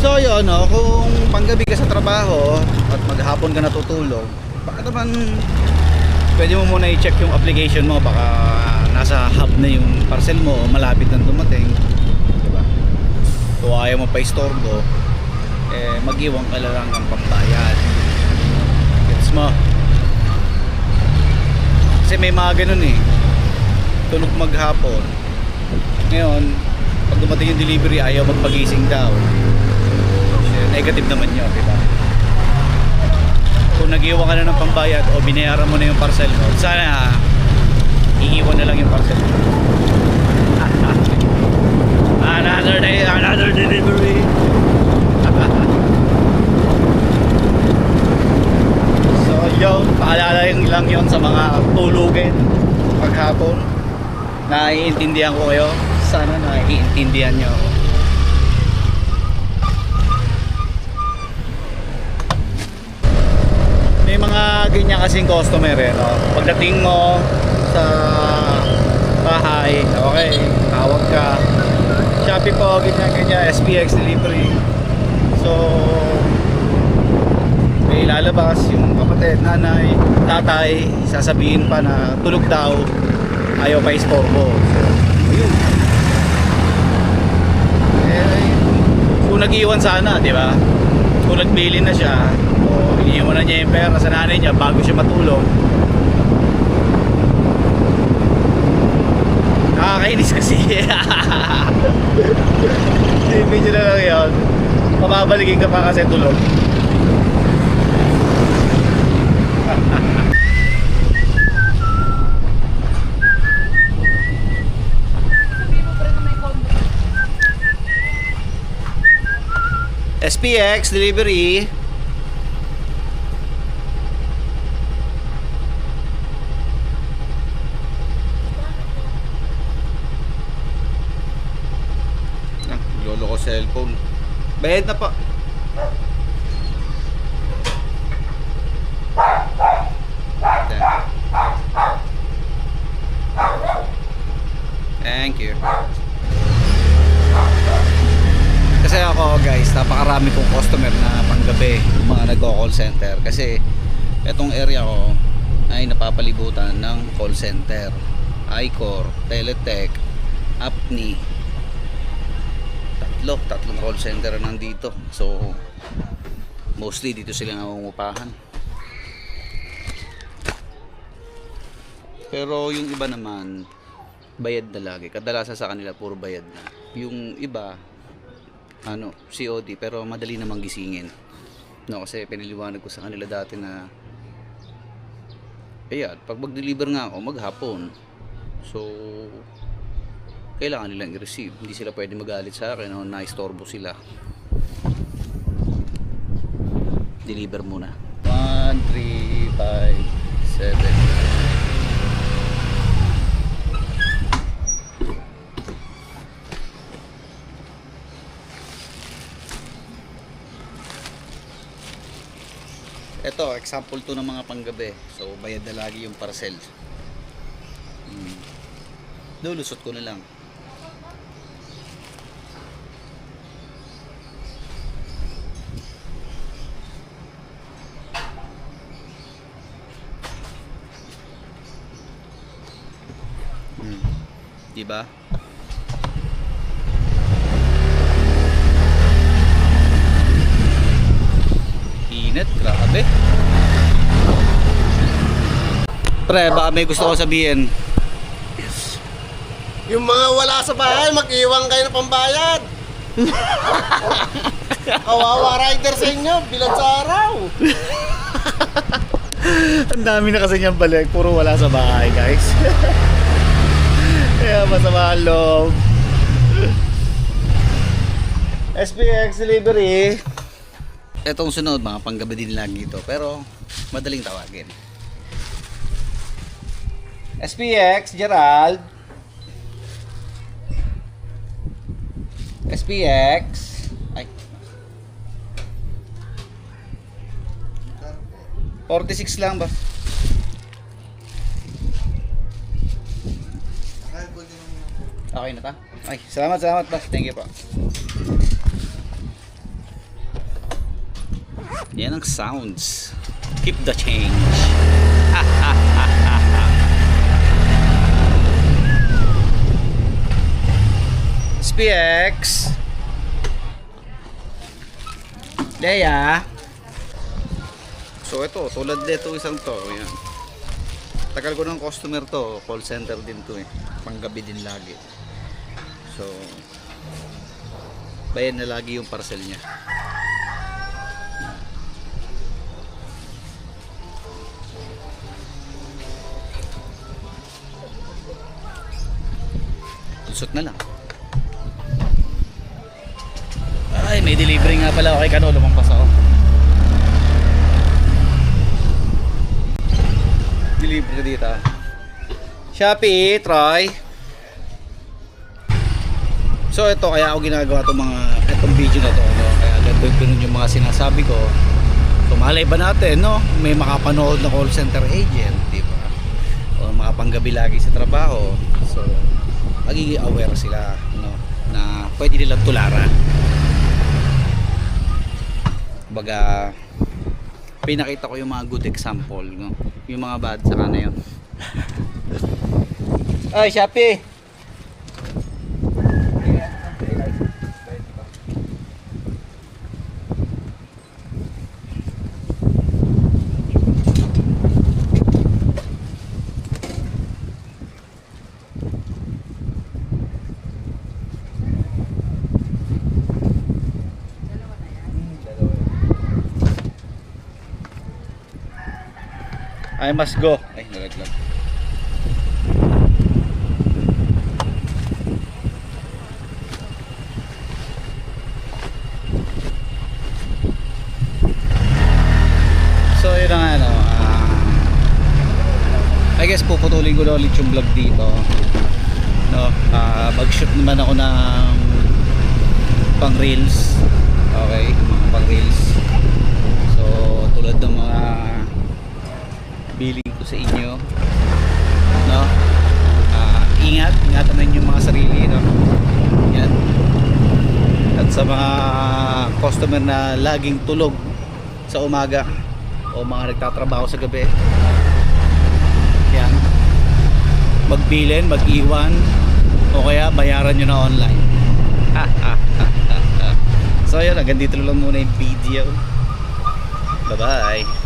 So yun, no, kung panggabi ka sa trabaho at maghapon ka natutulog, baka naman pwede mo muna i-check yung application mo, baka nasa hub na yung parcel mo o malapit na dumating, diba? Kung ayaw mo pa istorbo, eh mag-iwan ka lang ng pambayad. Gets mo? Kasi may mga ganun eh, tulog maghapon, ngayon pag dumating yung delivery ayaw magpagising daw. Negative naman yun, diba? Kung nag-iwan ka na ng pambayad o binayaran mo na yung parcel mo, sana iiwan na lang yung parcel mo. Another day, another delivery. So yun, paalala lang yun sa mga tulugin paghapon. Naiintindihan ko kayo, sana naiintindihan nyo ako. May mga ganyan kasing customer eh, no? Pagdating mo sa bahay, okay, tawag ka, Shopee po, ganyan, SPX delivery. So may ilalabas yung kapatid, nanay, tatay, sasabihin pa na tulog daw, ayaw pa istorbo. So ayun, eh, kung nag-iwan sana, di ba? Kung nagbili na siya, o iniwan na niya yung pera sa nanay niya bago siya matulog, nakakainis kasi. Medyo na lang yun, pababalikin ka pa kasi tulog. SPX delivery. Lolo ko cellphone. Bayad na pa. Thank you. Kasi ako guys, napakarami kong customer na panggabi, mga nagko-call center. Kasi etong area ko ay napapalibutan ng call center, iCor, Teletech, Apni. Tatlong call center nandito. So mostly dito sila nangungupahan. Pero yung iba naman bayad na lagi. Kadalasan sa kanila puro bayad na. Yung iba COD, pero madali namang gisingin, no? Kasi pinaliwanag ko sa kanila dati na ayan, pag mag-deliver nga ako maghapon, so kailangan nilang i-receive. Hindi sila pwede magalit sa akin o na-istorbo sila. Deliver muna. 1, 3, 5, 7. Ito, example to ng mga panggabi. So, bayad na lagi yung parcel. Lulusot ko na lang. Diba? Init, grabe. Pre, baka may gusto ko sabihin. Yung mga wala sa bahay, mag-iwan kayo ng pambayad. Kawawa rider sa inyo, bilad sa araw. Ang dami na kasi niyang balik, puro wala sa bahay guys. Kaya masama ang loob. SPX delivery. Etong sunod, mga panggabi din lagi ito, pero madaling tawagin. SPX Gerald. SPX. Ay. 46 lang ba? Okay na ta? Ay, salamat boss. Thank you po. Yan ang sounds. Keep the change. SPX Leia. So ito, tulad dito isang to, yan. Tagal ko ng customer to, call center din to eh. Panggabi din lagi. So bayan na lagi yung parcel niya. Lusot na lang. Ay, may delivery nga pala ako kay Kano, lumampas ako. Delivery dito. Shopee, try. So ito, kaya ako ginagawa itong video na to, no? Kaya ganun yung mga sinasabi ko. So malay ba natin, no? May makapanood na call center agent, di ba? O makapanggabi lagi sa trabaho. So magiging aware sila, no? Na pwede nilang tularan. Baga pinakita ko yung mga good example, no? Yung mga bad saka na yun. Ay, Shopee. I must go. Ay, nalaglag. So, yun ang ano. I guess puputulin ko na ulit yung vlog dito. No, mag-shoot naman ako ng pang reels. Okay, mga pang reels. So, tulad ng mga billing ko sa inyo, no? Ingatan naman yung mga sarili, no? Yan. At sa mga customer na laging tulog sa umaga o mga nagtatrabaho sa gabi, yan, magbilin, mag-iwan o kaya bayaran nyo na online. So yun, hanggang dito lang muna yung video. Bye bye.